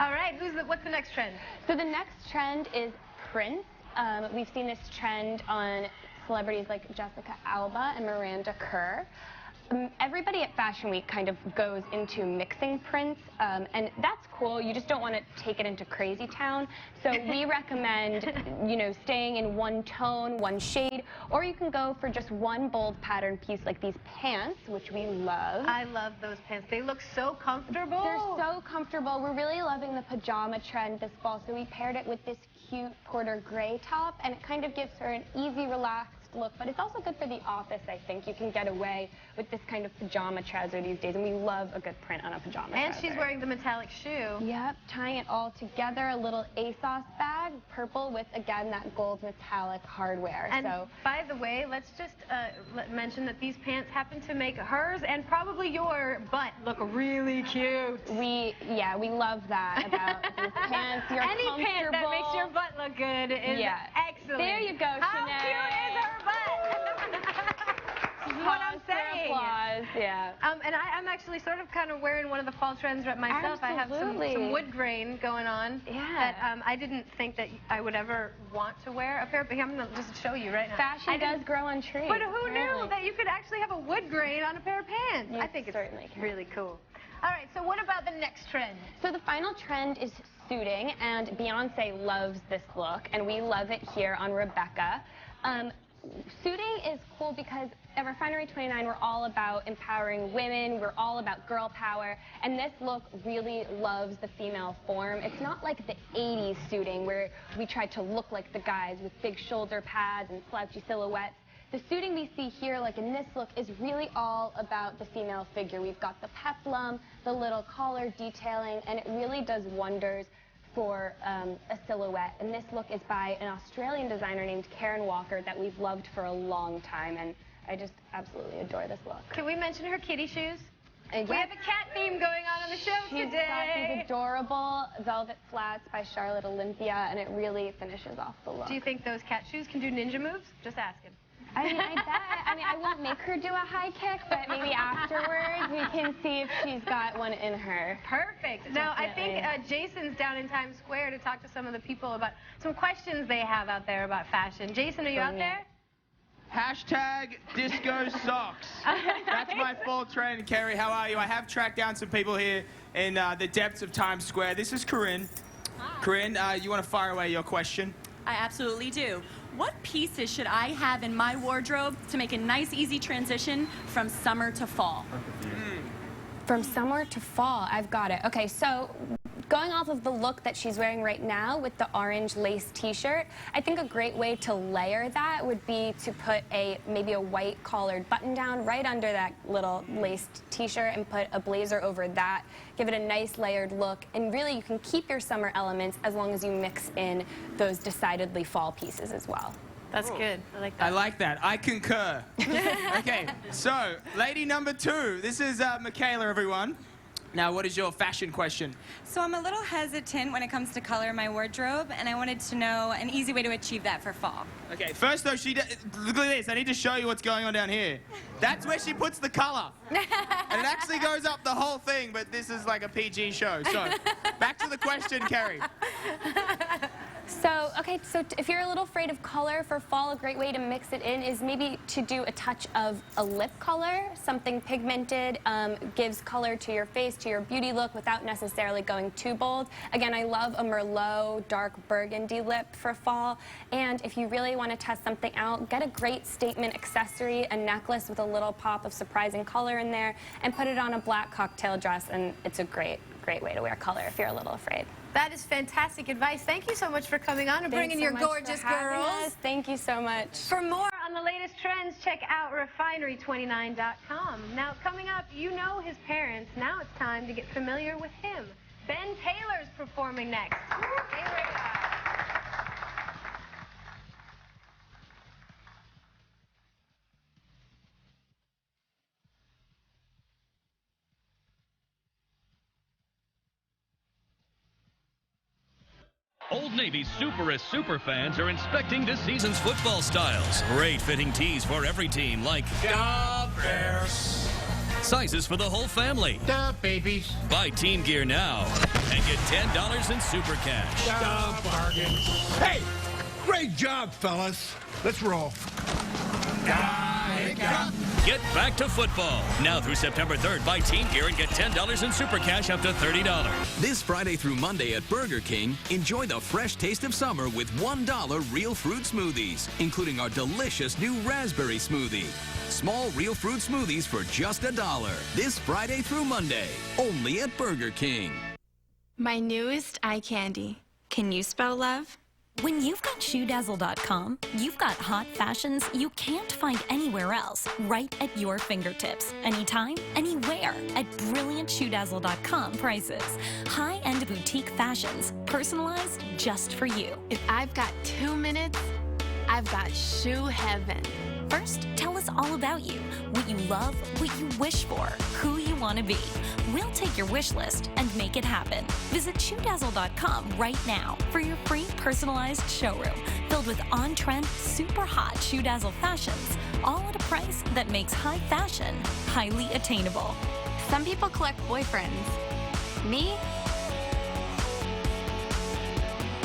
All right, what's the next trend? So the next trend is prints. We've seen this trend on celebrities like Jessica Alba and Miranda Kerr. Everybody at Fashion Week kind of goes into mixing prints, and that's cool. You just don't want to take it into crazy town. So we recommend, staying in one tone, one shade, or you can go for just one bold pattern piece like these pants, which we love. I love those pants. They look so comfortable. They're so comfortable. We're really loving the pajama trend this fall, so we paired it with this cute porter gray top, and it kind of gives her an easy, relaxed look, but it's also good for the office, I think. You can get away with this kind of pajama trouser these days, and we love a good print on a pajama trouser. And she's wearing the metallic shoe. Yep, tying it all together, a little ASOS bag, purple with, again, that gold metallic hardware. And by the way, let's just mention that these pants happen to make hers and probably your butt look really cute. We love that about these pants. You're Any comfortable. pant that makes your butt look good is excellent. There you go, Sinead. How cute is her butt? This is what I'm saying. Applause, yeah. And I'm actually sort of kind of wearing one of the fall trends right myself. Absolutely. I have some wood grain going on that I didn't think that I would ever want to wear a pair of pants. I'm going to just show you right now. Fashion does grow on trees. But who knew that you could actually have a wood grain on a pair of pants? You I think it's certainly can. really cool. All right, so what about the next trend? So the final trend is suiting, and Beyonce loves this look, and we love it here on Rebecca. Suiting is cool because at Refinery 29, we're all about empowering women, we're all about girl power, and this look really loves the female form. It's not like the 80s suiting where we tried to look like the guys with big shoulder pads and slouchy silhouettes. the suiting we see here, like in this look, is really all about the female figure. We've got the peplum, the little collar detailing, and it really does wonders for a silhouette. And this look is by an Australian designer named Karen Walker that we've loved for a long time, and I just absolutely adore this look. Can we mention her kitty shoes? And we have a cat theme going on the show today. These adorable velvet flats by Charlotte Olympia, and it really finishes off the look. Do you think those cat shoes can do ninja moves? Just asking. I mean, I bet. I mean, I won't make her do a high kick, but maybe afterwards we can see if she's got one in her. Perfect. Now, I think Jason's down in Times Square to talk to some of the people about some questions they have out there about fashion. Jason, are you out there? Hashtag disco socks. That's my full trend. Carrie, how are you? I have tracked down some people here in the depths of Times Square. This is Corinne. Hi. Corinne, you want to fire away your question? I absolutely do. What pieces should I have in my wardrobe to make a nice, easy transition from summer to fall? From summer to fall, I've got it. Okay, so going off of the look that she's wearing right now with the orange lace t-shirt, I think a great way to layer that would be to put maybe a white collared button down right under that little laced t-shirt and put a blazer over that. Give it a nice layered look, and really you can keep your summer elements as long as you mix in those decidedly fall pieces as well. That's good. I like that. I like that. I concur. Okay, so lady number 2. This is Michaela, everyone. Now, what is your fashion question? So I'm a little hesitant when it comes to color in my wardrobe, and I wanted to know an easy way to achieve that for fall. Okay, first though, look at this. I need to show you what's going on down here. That's where she puts the color. And it actually goes up the whole thing, but this is like a PG show. So, back to the question, Carrie. So, okay, so if you're a little afraid of color for fall, a great way to mix it in is maybe to do a touch of a lip color. Something pigmented gives color to your face, to your beauty look, without necessarily going too bold. Again, I love a Merlot dark burgundy lip for fall. And if you really want to test something out, get a great statement accessory, a necklace with a little pop of surprising color in there, and put it on a black cocktail dress, and it's a great way to wear color if you're a little afraid. That is fantastic advice. Thank you so much for coming on and bringing your gorgeous girls. Thank you so much. For more on the latest trends, check out refinery29.com. Now, coming up, you know his parents. Now it's time to get familiar with him. Ben Taylor's performing next. Stay right on. Old Navy's Superist superfans are inspecting this season's football styles. Great fitting tees for every team, like Da Bears. Sizes for the whole family. Da Babies. Buy team gear now and get $10 in super cash. Da Bargains. Hey, great job, fellas. Let's roll. Get back to football. Now through September 3rd, buy team gear and get $10 in super cash up to $30. This Friday through Monday at Burger King, enjoy the fresh taste of summer with $1 real fruit smoothies, including our delicious new raspberry smoothie. Small real fruit smoothies for just $1. This Friday through Monday, only at Burger King. My newest eye candy. Can you spell love? When you've got ShoeDazzle.com, you've got hot fashions you can't find anywhere else, right at your fingertips. Anytime, anywhere, at brilliantshoedazzle.com prices. High-end boutique fashions, personalized just for you. If I've got 2 minutes, I've got shoe heaven. First, tell us all about you, what you love, what you wish for, who you want to be. We'll take your wish list and make it happen. Visit ShoeDazzle.com right now for your free personalized showroom filled with on-trend, super hot ShoeDazzle fashions, all at a price that makes high fashion highly attainable. Some people collect boyfriends. Me?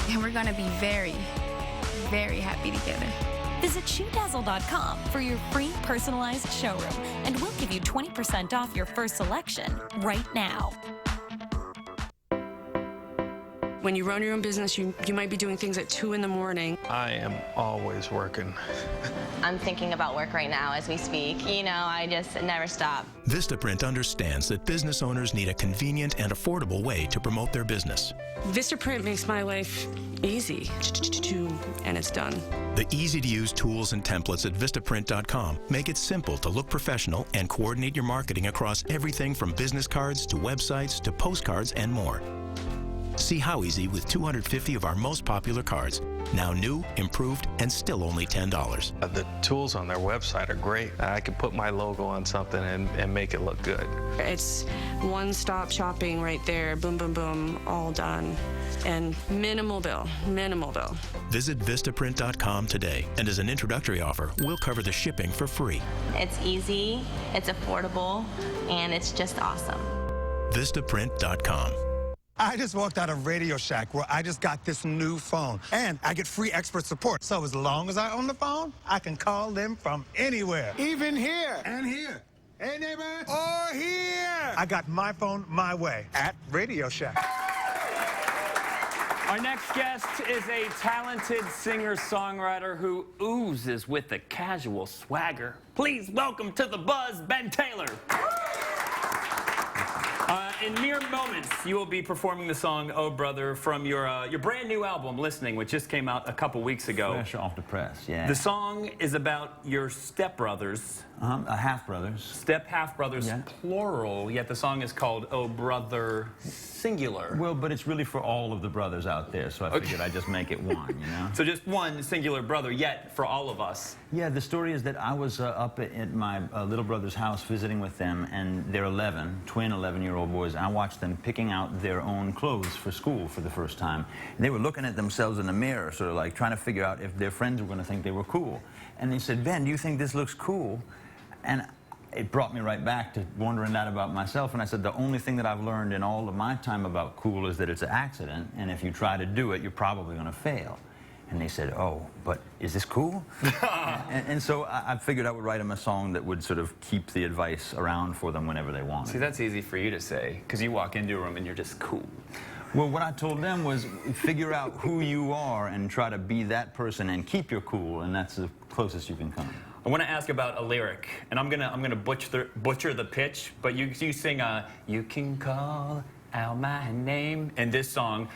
And we're gonna be very, very happy together. Visit ShoeDazzle.com for your free personalized showroom, and we'll give you 20% off your first selection right now. when you run your own business, you might be doing things at 2 in the morning. I am always working. I'm thinking about work right now as we speak. You know, I just never stop. Vistaprint understands that business owners need a convenient and affordable way to promote their business. Vistaprint makes my life easy, and it's done. The easy-to-use tools and templates at Vistaprint.com make it simple to look professional and coordinate your marketing across everything from business cards to websites to postcards and more. See how easy with 250 of our most popular cards. Now new, improved, and still only $10. The tools on their website are great. I could put my logo on something and make it look good. It's one-stop shopping right there. Boom, boom, boom, all done. And minimal bill, minimal bill. Visit Vistaprint.com today, and as an introductory offer, we'll cover the shipping for free. It's easy, it's affordable, and it's just awesome. Vistaprint.com. I just walked out of Radio Shack where I just got this new phone. And I get free expert support. So as long as I own the phone, I can call them from anywhere. Even here. And here. Hey, neighbor. Or here. I got my phone my way at Radio Shack. Our next guest is a talented singer-songwriter who oozes with a casual swagger. Please welcome to the buzz, Ben Taylor. In mere moments, you will be performing the song "Oh Brother" from your brand new album, Listening, which just came out a couple weeks ago. Fresh off the press, yeah. The song is about your stepbrothers. Half-brothers. Half-brothers, yeah. Plural, yet the song is called "Oh Brother" singular. Well, but it's really for all of the brothers out there, so I figured I'd just make it one, you know? So just one singular brother, yet for all of us. Yeah, the story is that I was up at my little brother's house visiting with them, and they're 11, twin 11-year-old boys. I watched them picking out their own clothes for school for the first time. And they were looking at themselves in the mirror, sort of like trying to figure out if their friends were going to think they were cool. And they said, "Ben, do you think this looks cool?" And it brought me right back to wondering that about myself. And I said, the only thing that I've learned in all of my time about cool is that it's an accident, and if you try to do it, you're probably going to fail. And they said, "Oh, but is this cool?" and so I figured I would write them a song that would sort of keep the advice around for them whenever they want it. See, that's easy for you to say, because you walk into a room and you're just cool. Well, what I told them was figure out who you are and try to be that person and keep your cool, and that's the closest you can come. I want to ask about a lyric, and I'm gonna butcher the pitch, but you sing "You can call out my name" in this song.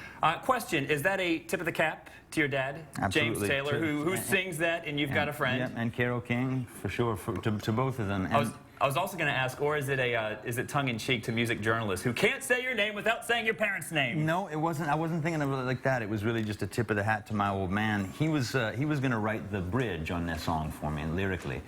Question: is that a tip of the cap to your dad, Absolutely. James Taylor, who sings that, and you've got a friend? Yeah, and Carole King, for sure, to both of them. And I was also going to ask, or is it tongue-in-cheek to music journalists who can't say your name without saying your parents' name? No, it wasn't. I wasn't thinking of it like that. It was really just a tip of the hat to my old man. He was going to write the bridge on this song for me, lyrically,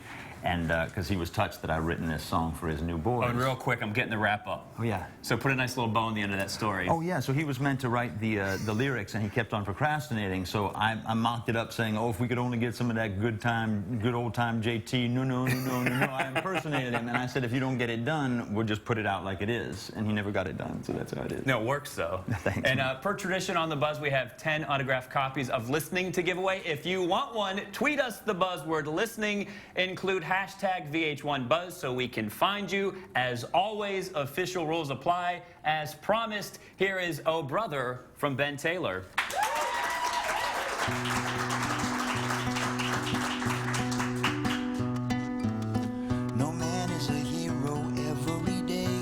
and because he was touched that I'd written this song for his new boys. Oh, and real quick, I'm getting the wrap up. Oh yeah. So put a nice little bow on the end of that story. Oh yeah. So he was meant to write the lyrics, and he kept on procrastinating. So I mocked it up, saying, "Oh, if we could only get some of that good old time JT." No. I impersonated him, and I said, "If you don't get it done, we'll just put it out like it is." And he never got it done. So that's how it is. No, it works though. Thanks. And per tradition on the Buzz, we have 10 autographed copies of Listening to give away. If you want one, tweet us the buzzword listening. Include hashtag VH1Buzz so we can find you. As always, official rules apply. As promised, here is "Oh Brother" from Ben Taylor. No man is a hero every day.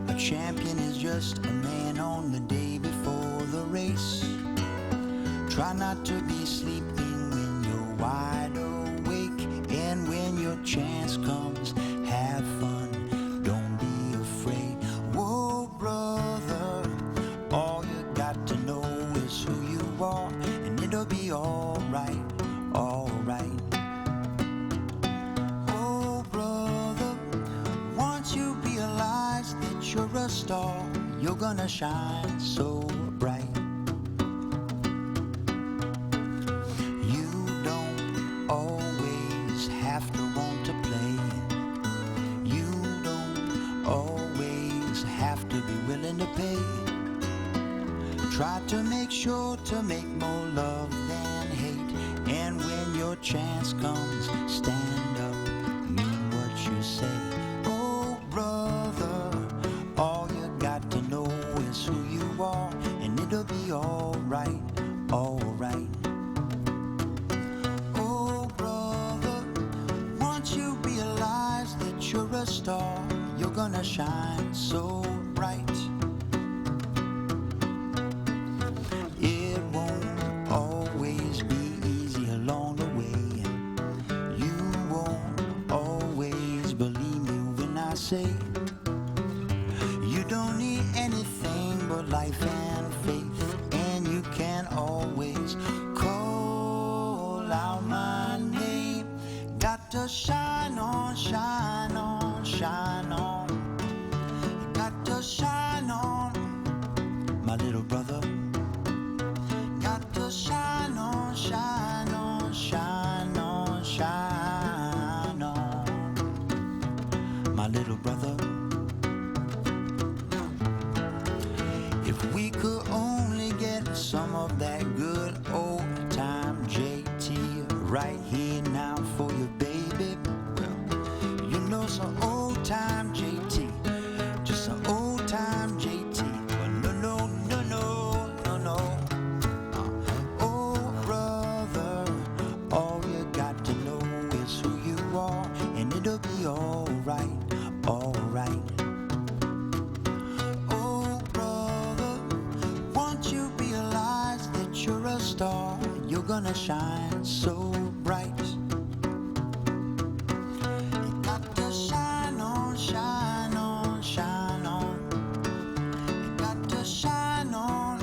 A champion is just a man on the day before the race. Try not to be sleeping when you're wide awake, and when your chance comes, have fun, don't be afraid. Whoa, brother, all you got to know is who you are, and it'll be alright, alright. Oh, brother, once you realize that you're a star, you're gonna shine so bright. You don't always have to want to play. You don't always have to be willing to pay. Try to make sure to make more love than hate, and when your chance comes, stand up, mean what you say. Oh, brother, all you got to know is who it'll be alright, alright. Oh, brother, once you realize that you're a star, you're gonna shine so bright. It won't always be easy along the way. You won't always believe me when I say you don't need anything but life and faith, and you can always call out my name. Got to shine on, shine on, shine on. You got to shine on, my little brother. Got to shine on, shine on, shine on, shine on, my little brother. If we could only get some of that good old time JT right here now for you, baby. Well, you know, some old time JT, just some old time JT. But no, no, no, no, no, no. Oh, brother, all you got to know is who you are, and it'll be alright, alright. Oh, brother, once you realize that you're a star, you're gonna shine so bright. You got to shine on, shine on, shine on. You got to shine on,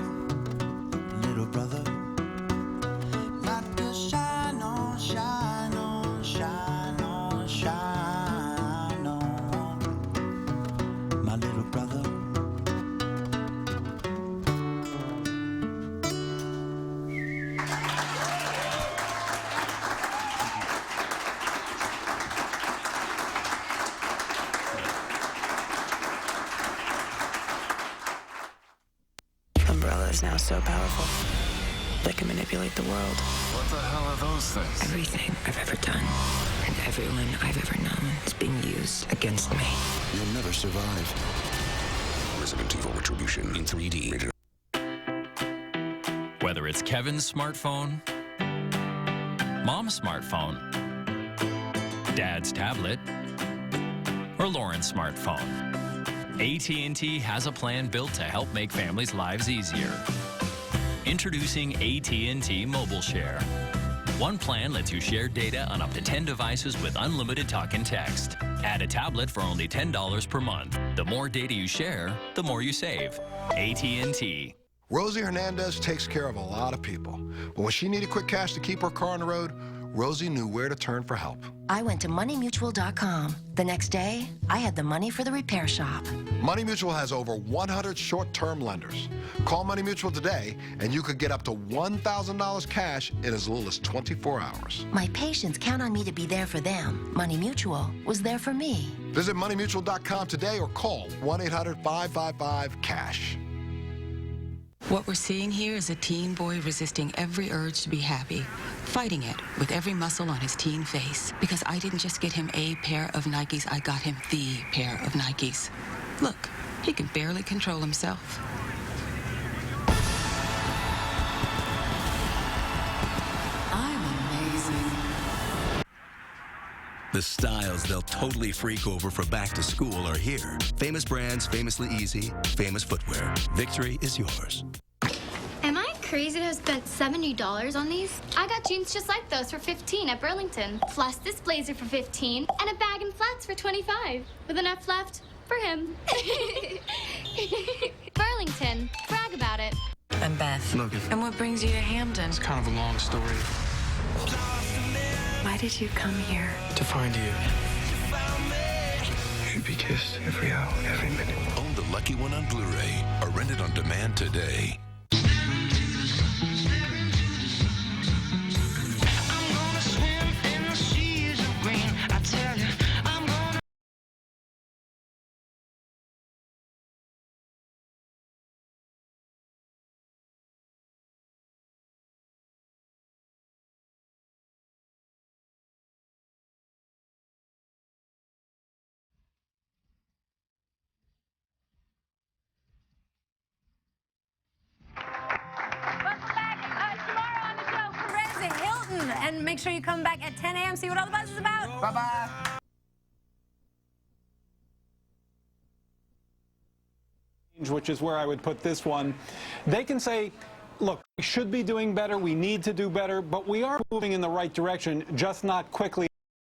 little brother. Got to shine on, shine on, shine on, shine on, my little brother. Umbrella is now so powerful. They can manipulate the world. What the hell are those things? Everything I've ever done and everyone I've ever known is being used against me. You'll never survive. Resident Evil Retribution in 3D. Whether it's Kevin's smartphone, Mom's smartphone, Dad's tablet, or Lauren's smartphone, AT&T has a plan built to help make families' lives easier. Introducing AT&T Mobile Share. One plan lets you share data on up to 10 devices with unlimited talk and text. Add a tablet for only $10 per month. The more data you share, the more you save. AT&T. Rosie Hernandez takes care of a lot of people. But when she needed quick cash to keep her car on the road, Rosie knew where to turn for help. I went to moneymutual.com. The next day, I had the money for the repair shop. Money Mutual has over 100 short-term lenders. Call Money Mutual today, and you could get up to $1,000 cash in as little as 24 hours. My patients count on me to be there for them. Money Mutual was there for me. Visit moneymutual.com today or call 1-800-555-CASH. What we're seeing here is a teen boy resisting every urge to be happy, fighting it with every muscle on his teen face. Because I didn't just get him a pair of Nikes, I got him the pair of Nikes. Look, he can barely control himself. I'm amazing. The styles they'll totally freak over for back to school are here. Famous brands, famously easy, famous footwear. Victory is yours. Am I crazy to have spent $70 on these? I got jeans just like those for $15 at Burlington, plus this blazer for $15 and a bag and flats for $25, with enough left for him. Burlington, brag about it. I'm Beth. Logan. And what brings you to Hamden? It's kind of a long story. Why did you come here? To find you. You should be kissed every hour, every minute. Own The Lucky One on Blu-ray or rent it on demand today. And make sure you come back at 10 a.m. see what all the buzz is about. Bye-bye. Which is where I would put this one. They can say, look, we should be doing better, we need to do better, but we are moving in the right direction, just not quickly.